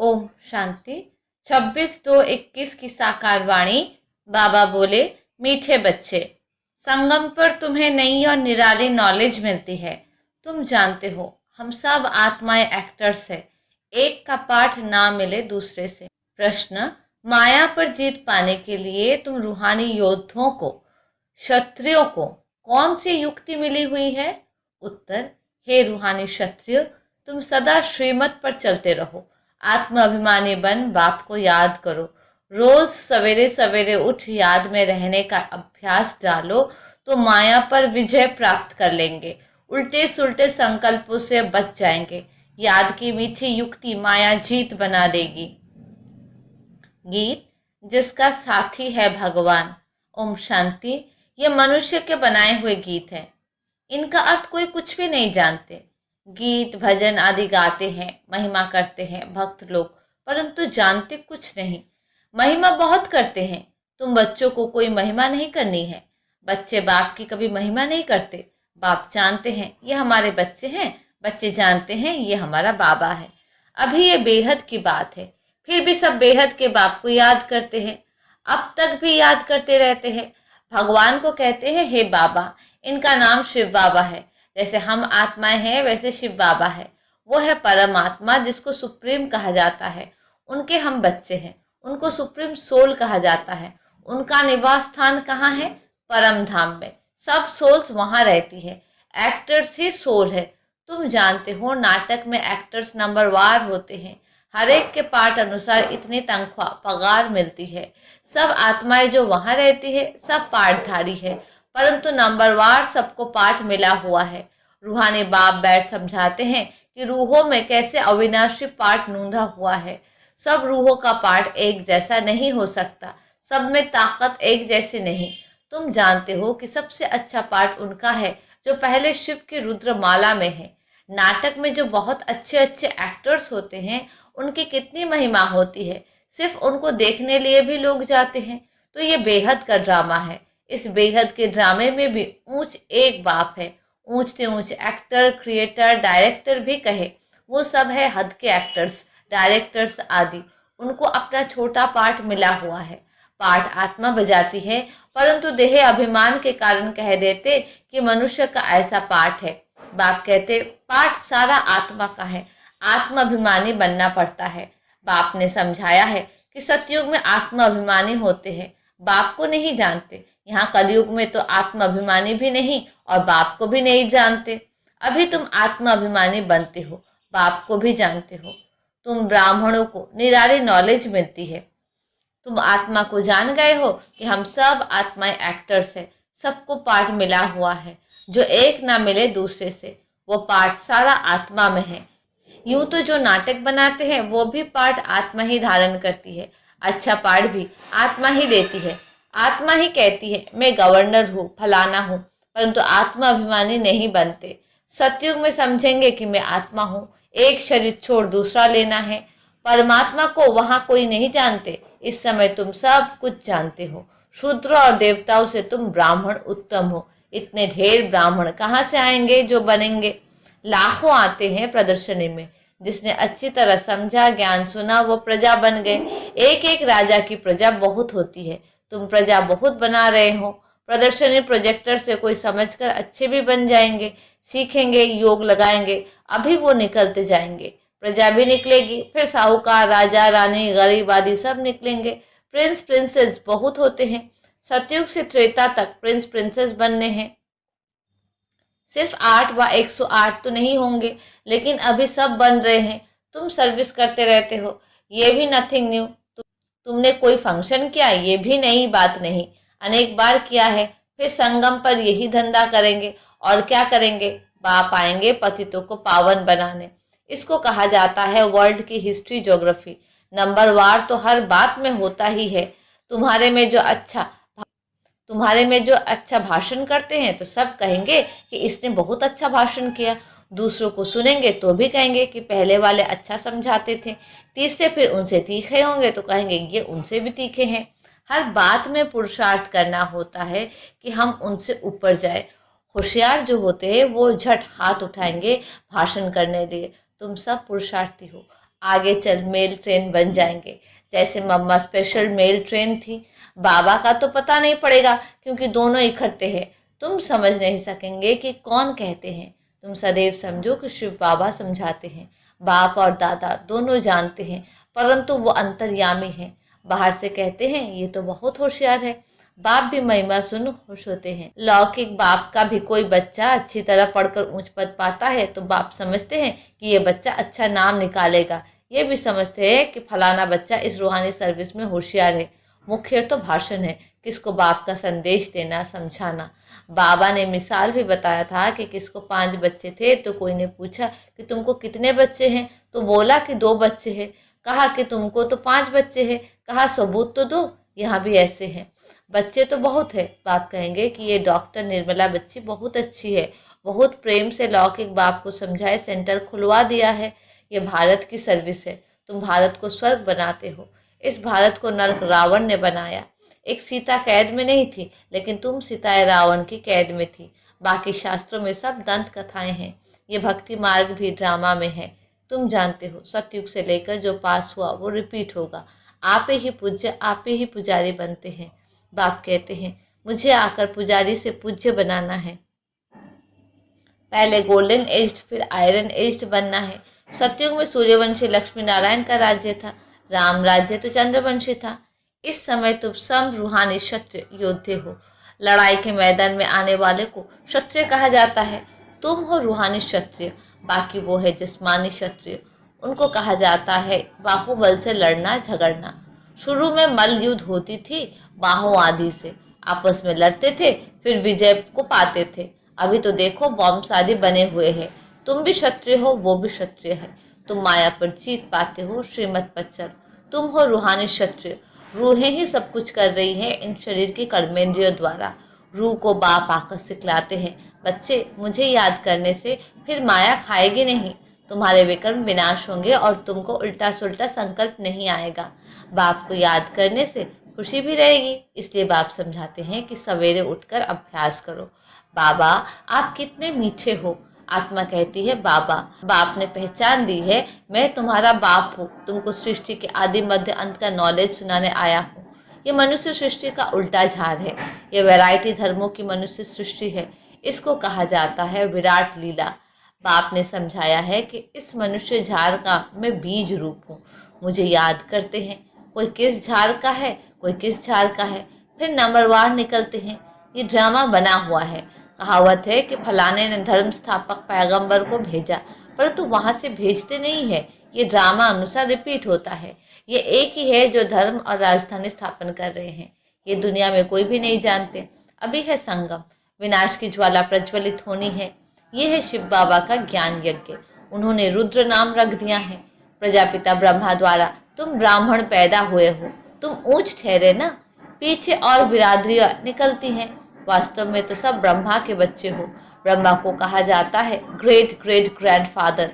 ओम शांति। 26/2/21 की साकार वाणी। बाबा बोले, मीठे बच्चे, संगम पर तुम्हें नई और निराली नॉलेज मिलती है। तुम जानते हो हम सब आत्माएं एक्टर्स है। एक का पाठ ना मिले दूसरे से। प्रश्न, माया पर जीत पाने के लिए तुम रूहानी योद्धाओं को, क्षत्रियों को कौन सी युक्ति मिली हुई है? उत्तर, हे रूहानी क्षत्रिय, तुम सदा श्रीमत पर चलते रहो। आत्म अभिमानी बन बाप को याद करो। रोज सवेरे सवेरे उठ याद में रहने का अभ्यास डालो तो माया पर विजय प्राप्त कर लेंगे। उल्टे सुल्टे संकल्पों से बच जाएंगे। याद की मीठी युक्ति माया जीत बना देगी। गीत, जिसका साथी है भगवान। ओम शांति। ये मनुष्य के बनाए हुए गीत हैं। इनका अर्थ कोई कुछ भी नहीं जानते। गीत भजन आदि गाते हैं, महिमा करते हैं भक्त लोग, परंतु जानते कुछ नहीं। महिमा बहुत करते हैं। तुम बच्चों को कोई महिमा नहीं करनी है। बच्चे बाप की कभी महिमा नहीं करते। बाप जानते हैं ये हमारे बच्चे हैं, बच्चे जानते हैं ये हमारा बाबा है। अभी ये बेहद की बात है, फिर भी सब बेहद के बाप को याद करते हैं। अब तक भी याद करते रहते हैं। भगवान को कहते हैं हे बाबा। इनका नाम शिव बाबा है। जैसे हम आत्माएं हैं वैसे शिव बाबा है। वो है परमात्मा जिसको सुप्रीम कहा जाता है। उनके हम बच्चे हैं। उनको सुप्रीम सोल कहा जाता है। उनका निवास स्थान कहाँ है? परम धाम में। सब सोल्स वहां रहती है। एक्टर्स ही सोल है। तुम जानते हो नाटक में एक्टर्स नंबरवार होते हैं। हर एक के पार्ट अनुसार इतनी तनख्वाह पगार मिलती है। सब आत्माएं जो वहां रहती है सब पार्टधारी है, परंतु नंबरवार सबको पाठ मिला हुआ है। रूहानी बाप बैठ समझाते हैं कि रूहों में कैसे अविनाशी पाठ नूंधा हुआ है। सब रूहों का पाठ एक जैसा नहीं हो सकता। सब में ताकत एक जैसी नहीं। तुम जानते हो कि सबसे अच्छा पाठ उनका है जो पहले शिव की रुद्रमाला में है। नाटक में जो बहुत अच्छे अच्छे एक्टर्स होते हैं उनकी कितनी महिमा होती है। सिर्फ उनको देखने लिए भी लोग जाते हैं। तो ये बेहद का ड्रामा है। इस बेहद के ड्रामे में भी ऊंच एक बाप है। ऊंच से ऊंच एक्टर, क्रिएटर, डायरेक्टर भी कहे, वो सब है हद के एक्टर्स, डायरेक्टर्स आदि। उनको अपना छोटा पार्ट मिला हुआ है। पाठ आत्मा बजाती है, परंतु देह अभिमान के कारण कह देते कि मनुष्य का ऐसा पाठ है। बाप कहते पाठ सारा आत्मा का है। आत्म अभिमानी बनना पड़ता है। बाप ने समझाया है कि सतयुग में आत्म अभिमानी होते हैं, बाप को नहीं जानते। यहाँ कलयुग में तो आत्म अभिमानी भी नहीं और बाप को भी नहीं जानते। अभी तुम आत्म अभिमानी बनते हो, बाप को भी जानते हो। तुम ब्राह्मणों को निराली नॉलेज मिलती है। तुम आत्मा को जान गए हो कि हम सब आत्माएं एक्टर्स है। सबको पाठ मिला हुआ है। जो एक ना मिले दूसरे से, वो पाठ सारा आत्मा में है। यूं तो जो नाटक बनाते हैं वो भी पाठ आत्मा ही धारण करती है। अच्छा पाठ भी आत्मा ही देती है। आत्मा ही कहती है मैं गवर्नर हूँ, फलाना हूँ, परंतु आत्मा अभिमानी नहीं बनते। सतयुग में समझेंगे कि मैं आत्मा हूँ, एक शरीर छोड़ दूसरा लेना है। परमात्मा को वहां कोई नहीं जानते। इस समय तुम सब कुछ जानते हो। शूद्र और देवताओं से तुम ब्राह्मण उत्तम हो। इतने ढेर ब्राह्मण कहाँ से आएंगे जो बनेंगे? लाखों आते हैं प्रदर्शनी में। जिसने अच्छी तरह समझा, ज्ञान सुना, वो प्रजा बन गए। एक एक राजा की प्रजा बहुत होती है। तुम प्रजा बहुत बना रहे हो। प्रदर्शनी प्रोजेक्टर से कोई समझकर अच्छे भी बन जाएंगे, सीखेंगे, योग लगाएंगे, अभी वो निकलते जाएंगे। प्रजा भी निकलेगी, फिर साहूकार, राजा, रानी, गरीब आदि सब निकलेंगे। प्रिंस प्रिंसेस बहुत होते हैं। सतयुग से त्रेता तक प्रिंस प्रिंसेस बनने हैं। सिर्फ 8 व 108 तो नहीं होंगे, लेकिन अभी सब बन रहे हैं। तुम सर्विस करते रहते हो, ये भी नथिंग न्यू। तुमने कोई फंक्शन किया, ये भी नई बात नहीं, अनेक बार किया है। फिर संगम पर यही धंधा करेंगे। और क्या करेंगे? बाप आएंगे पतितों को पावन बनाने। इसको कहा जाता है वर्ल्ड की हिस्ट्री ज्योग्राफी। नंबरवार तो हर बात में होता ही है। तुम्हारे में जो अच्छा भाषण करते हैं तो सब कहेंगे कि इसने बहुत अच्छा भाषण किया। दूसरों को सुनेंगे तो भी कहेंगे कि पहले वाले अच्छा समझाते थे। तीसरे फिर उनसे तीखे होंगे तो कहेंगे ये उनसे भी तीखे हैं। हर बात में पुरुषार्थ करना होता है कि हम उनसे ऊपर जाए। होशियार जो होते हैं वो झट हाथ उठाएंगे भाषण करने लिए। तुम सब पुरुषार्थी हो। आगे चल मेल ट्रेन बन जाएंगे। जैसे मम्मा स्पेशल मेल ट्रेन थी। बाबा का तो पता नहीं पड़ेगा क्योंकि दोनों इकट्ठे हैं। तुम समझ नहीं सकेंगे कि कौन कहते हैं। तुम सदैव समझो कि शिव बाबा समझाते हैं। बाप और दादा दोनों जानते हैं, परंतु वो अंतर्यामी हैं। बाहर से कहते हैं ये तो बहुत होशियार है। बाप भी महिमा सुन खुश होते हैं। लौकिक बाप का भी कोई बच्चा अच्छी तरह पढ़कर ऊंच पद पाता है तो बाप समझते हैं कि ये बच्चा अच्छा नाम निकालेगा। ये भी समझते हैं कि फलाना बच्चा इस रूहानी सर्विस में होशियार है। मुख्य तो भाषण है, किसको बाप का संदेश देना, समझाना। बाबा ने मिसाल भी बताया था कि किसको 5 बच्चे थे तो कोई ने पूछा कि तुमको कितने बच्चे हैं, तो बोला कि 2 बच्चे हैं। कहा कि तुमको तो 5 बच्चे हैं। कहा सबूत तो दो। यहाँ भी ऐसे हैं। बच्चे तो बहुत है। बाप कहेंगे कि ये डॉक्टर निर्मला बच्ची बहुत अच्छी है, बहुत प्रेम से लौकिक बाप को समझाए सेंटर खुलवा दिया है। ये भारत की सर्विस है। तुम भारत को स्वर्ग बनाते हो। इस भारत को नरक रावण ने बनाया। एक सीता कैद में नहीं थी, लेकिन तुम सीताएं रावण की कैद में थी। बाकी शास्त्रों में सब दंत कथाएं हैं। ये भक्ति मार्ग भी ड्रामा में है। तुम जानते हो सतयुग से लेकर जो पास हुआ वो रिपीट होगा। आप ही पूज्य, आप ही पुजारी बनते हैं। बाप कहते हैं मुझे आकर पुजारी से पूज्य बनाना है। पहले गोल्डन एज्ड फिर आयरन एज्ड बनना है। सतयुग में सूर्यवंशी लक्ष्मी नारायण का राज्य था। राम राज्य तो चंद्रवंशी था। इस समय तुम सब रूहानी क्षत्रिय योद्धे हो। लड़ाई के मैदान में आने वाले को क्षत्रिय कहा जाता है। तुम हो रूहानी क्षत्रिय, बाकी वो है जिस्मानी क्षत्रिय। उनको कहा जाता है बाहुबल से लड़ना झगड़ना। शुरू में मल्ल युद्ध होती थी, बाहों आदि से आपस में लड़ते थे, फिर विजय को पाते थे। अभी तो देखो बॉम्ब सादी बने हुए हैं। तुम भी क्षत्रिय हो, वो भी क्षत्रिय है। तुम माया पर जीत पाते हो, श्रीमत पर चल। तुम हो रूहानी क्षत्रिय। रूहें ही सब कुछ कर रही हैं इन शरीर की कर्मेंद्रियों द्वारा। रूह को बाप आकर सिखलाते हैं, बच्चे मुझे याद करने से फिर माया खाएगी नहीं। तुम्हारे विक्रम विनाश होंगे और तुमको उल्टा सुल्टा संकल्प नहीं आएगा। बाप को याद करने से खुशी भी रहेगी। इसलिए बाप समझाते हैं कि सवेरे उठकर अभ्यास करो। बाबा आप कितने मीठे हो। आत्मा कहती है बाबा, बाप ने पहचान दी है, मैं तुम्हारा बाप हूँ। तुमको सृष्टि के आदि मध्य अंत का नॉलेज सुनाने आया हूँ। ये मनुष्य सृष्टि का उल्टा झार है। ये वैरायटी धर्मों की मनुष्य सृष्टि है। इसको कहा जाता है विराट लीला। बाप ने समझाया है कि इस मनुष्य झार का मैं बीज रूप हूँ। मुझे याद करते हैं। कोई किस झार का है, कोई किस झार का है, फिर नंबरवार निकलते हैं। ये ड्रामा बना हुआ है। कहावत है कि फलाने ने धर्म स्थापक पैगंबर को भेजा, परंतु वहां से भेजते नहीं है। ये ड्रामा अनुसार रिपीट होता है। ये एक ही है जो धर्म और राजधानी स्थापन कर रहे हैं। ये दुनिया में कोई भी नहीं जानते। अभी है संगम, विनाश की ज्वाला प्रज्वलित होनी है। ये है शिव बाबा का ज्ञान यज्ञ। उन्होंने रुद्र नाम रख दिया है प्रजापिता ब्रह्मा द्वारा। तुम ब्राह्मण पैदा हुए हो, तुम ऊंच ठहरे ना। पीछे और बिरादरियां निकलती हैं। वास्तव में तो सब ब्रह्मा के बच्चे हो। ब्रह्मा को कहा जाता है ग्रेट ग्रेट ग्रैंडफादर।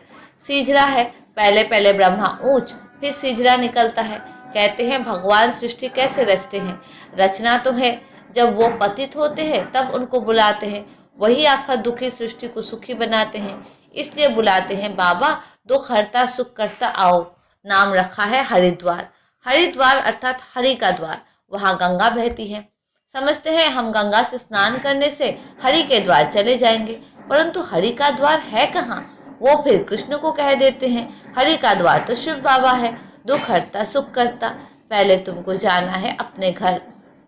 सीजरा है, पहले पहले ब्रह्मा ऊंच, फिर सीजरा निकलता है। कहते हैं भगवान सृष्टि कैसे रचते हैं। रचना तो है, जब वो पतित होते हैं तब उनको बुलाते हैं। वही आखिर दुखी सृष्टि को सुखी बनाते हैं। इसलिए बुलाते हैं बाबा दुख हरता सुख करता आओ। नाम रखा है हरिद्वार। हरिद्वार अर्थात हरि का द्वार। वहां गंगा बहती है। समझते हैं हम गंगा से स्नान करने से हरि के द्वार चले जाएंगे, परंतु हरि का द्वार है कहाँ। वो फिर कृष्ण को कह देते हैं। हरि का द्वार तो शिव बाबा है, दुख हरता सुख करता। पहले तुमको जाना है अपने घर।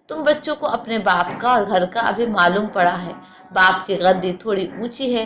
तुम बच्चों को अपने बाप का और घर का अभी मालूम पड़ा है। बाप की गद्दी थोड़ी ऊंची है,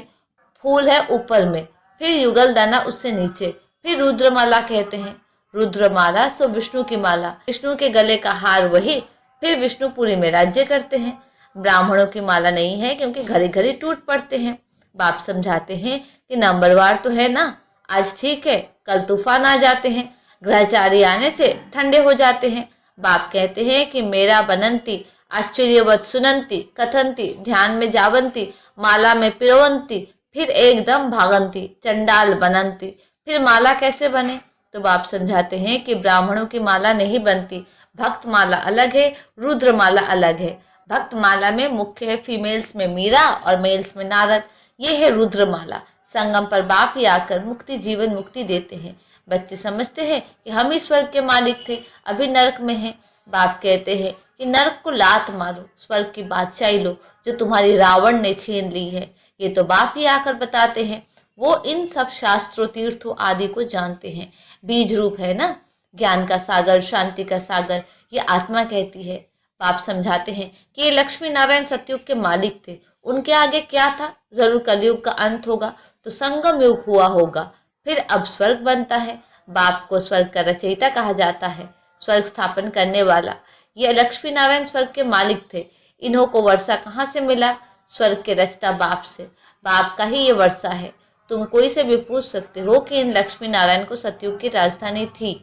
फूल है ऊपर में, फिर युगल दाना उससे नीचे, फिर रुद्रमाला कहते हैं। रुद्रमाला सो विष्णु की माला, विष्णु के गले का हार वही, फिर विष्णुपुरी में राज्य करते हैं। ब्राह्मणों की माला नहीं है क्योंकि घड़ी घड़ी टूट पड़ते हैं। बाप समझाते हैं कि नंबरवार तो है ना, आज ठीक है कल तूफान आ जाते हैं। ग्रहचारी आने से ठंडे हो जाते हैं। बाप कहते हैं कि मेरा बनंती आश्चर्यवत सुनंती कथंती ध्यान में जावंती माला में पिरवंती फिर एकदम भागंती चंडाल बनंती। फिर माला कैसे बने, तो बाप समझाते हैं कि ब्राह्मणों की माला नहीं बनती। भक्त माला अलग है, रुद्र माला अलग है। भक्त माला में मुख्य है फीमेल्स में मीरा और मेल्स में नारद। ये है रुद्र माला। संगम पर बाप ही आकर मुक्ति जीवन मुक्ति देते हैं। बच्चे समझते हैं कि हम ही स्वर्ग के मालिक थे, अभी नरक में हैं। बाप कहते हैं कि नरक को लात मारो, स्वर्ग की बादशाही लो जो तुम्हारी रावण ने छीन ली है। ये तो बाप ही आकर बताते हैं। वो इन सब शास्त्रों तीर्थों आदि को जानते हैं। बीज रूप है ना, ज्ञान का सागर, शांति का सागर, ये आत्मा कहती है। बाप समझाते हैं कि ये लक्ष्मी नारायण सतयुग के मालिक थे, उनके आगे क्या था, जरूर कलयुग का अंत होगा तो संगम युग हुआ होगा, फिर अब स्वर्ग बनता है। बाप को स्वर्ग का रचयिता कहा जाता है, स्वर्ग स्थापन करने वाला। ये लक्ष्मी नारायण स्वर्ग के मालिक थे। इन्हों को वर्षा कहाँ से मिला? स्वर्ग के रचता बाप से। बाप का ही ये वर्षा है। तुम कोई से भी पूछ सकते हो कि इन लक्ष्मी नारायण को सतयुग की राजधानी थी,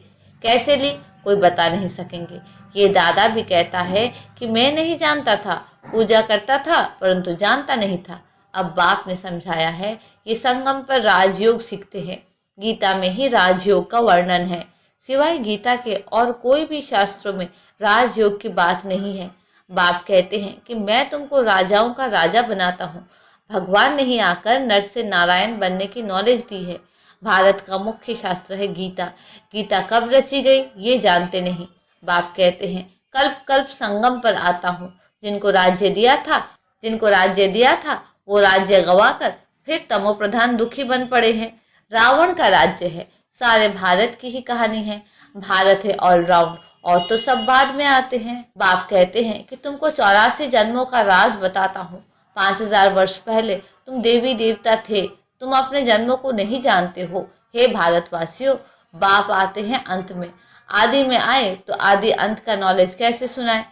कैसे ली, कोई बता नहीं सकेंगे। ये दादा भी कहता है कि मैं नहीं जानता था, पूजा करता था परंतु जानता नहीं था। अब बाप ने समझाया है, ये संगम पर राजयोग सीखते हैं। गीता में ही राजयोग का वर्णन है, सिवाय गीता के और कोई भी शास्त्रों में राजयोग की बात नहीं है। बाप कहते हैं कि मैं तुमको राजाओं का राजा बनाता हूँ। भगवान ने ही आकर नर से नारायण बनने की नॉलेज दी है। भारत का मुख्य शास्त्र है गीता। गीता कब रची गई ये जानते नहीं। बाप कहते हैं कल्प कल्प संगम पर आता हूँ। जिनको राज्य दिया था वो राज्य गवाकर फिर तमो प्रधान दुखी बन पड़े हैं। रावण का राज्य है, सारे भारत की ही कहानी है। भारत है ऑलराउंड, और तो सब बाद में आते हैं। बाप कहते हैं कि तुमको 84 जन्मों का राज बताता हूँ। 5000 वर्ष पहले तुम देवी देवता थे, तुम अपने जन्मों को नहीं जानते हो। हे भारतवासियों, बाप आते हैं अंत में। आदि में आए तो आदि अंत का नॉलेज कैसे सुनाए?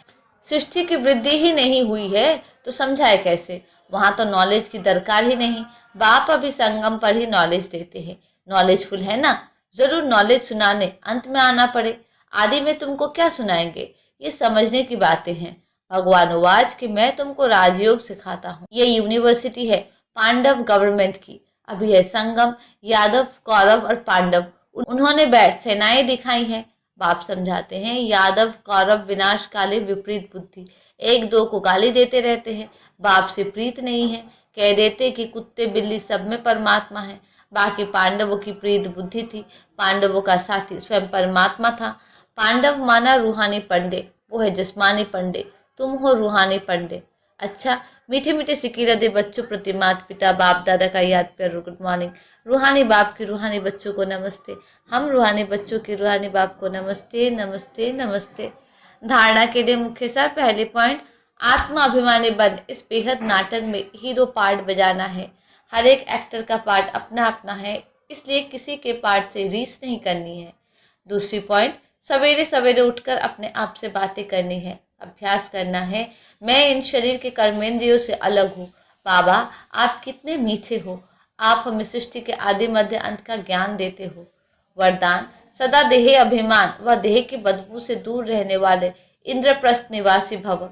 सृष्टि की वृद्धि ही नहीं हुई है तो समझाए कैसे? वहां तो नॉलेज की दरकार ही नहीं। बाप अभी संगम पर ही नॉलेज देते हैं। नॉलेजफुल है ना, जरूर नॉलेज सुनाने अंत में आना पड़े। आदि में तुमको क्या सुनाएंगे, ये समझने की बातें हैं। भगवान उवाच कि मैं तुमको राजयोग सिखाता हूँ। ये यूनिवर्सिटी है पांडव गवर्नमेंट की। अभी है संगम, यादव, कौरव और पांडव, उन्होंने बैठ सेनाएं दिखाई हैं। बाप समझाते हैं यादव कौरव विनाशकाली विपरीत बुद्धि, एक दो को गाली देते रहते हैं, बाप से प्रीत नहीं है। कह देते कि कुत्ते बिल्ली सब में परमात्मा है। बाकी पांडवों की प्रीत बुद्धि थी। पांडवों का साथी स्वयं परमात्मा था। पांडव माना रूहानी पंडे, वो है जिस्मानी पंडे, तुम हो रूहानी पंडे। अच्छा, मीठे मीठे सिकीरदे बच्चों प्रति माता पिता बाप दादा का याद प्यार गुड मॉर्निंग। रूहानी बाप की रूहानी बच्चों को नमस्ते। हम रूहानी बच्चों की रूहानी बाप को नमस्ते नमस्ते नमस्ते। धारणा के लिए मुख्य सार, पहले पॉइंट, आत्मा अभिमानी बन इस बेहद नाटक में हीरो पार्ट बजाना है। हर एक एक्टर का पार्ट अपना अपना है, इसलिए किसी के पार्ट से रीस नहीं करनी है। दूसरी पॉइंट, सवेरे सवेरे उठकर अपने आप से बातें करनी है, अभ्यास करना है। मैं इन शरीर के कर्मेंद्रियों से अलग हूँ। बाबा आप कितने मीठे हो, आप हमें सृष्टि के आदि मध्य अंत का ज्ञान देते हो। वरदान, सदा देह अभिमान व देह की बदबू से दूर रहने वाले इंद्रप्रस्थ निवासी भव।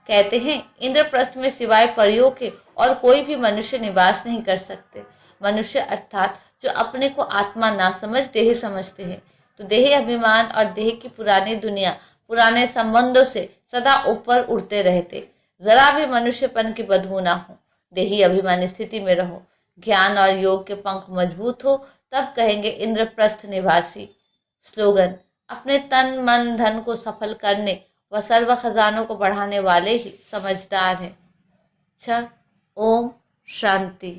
कहते हैं इंद्रप्रस्थ में सिवाय परियों के और कोई भी मनुष्य निवास नहीं कर सकते। मनुष्य अर्थात जो अपने को आत्मा ना समझ देह समझते हैं, तो देह अभिमान और देह की पुरानी दुनिया, पुराने संबंधों से सदा ऊपर उड़ते रहते। जरा भी मनुष्यपन की बदबू ना हो, देही अभिमानी स्थिति में रहो। ज्ञान और योग के पंख मजबूत हो तब कहेंगे इंद्रप्रस्थ निवासी। स्लोगन, अपने तन मन धन को सफल करने व सर्व खजानों को बढ़ाने वाले ही समझदार हैं। अच्छा, ओम शांति।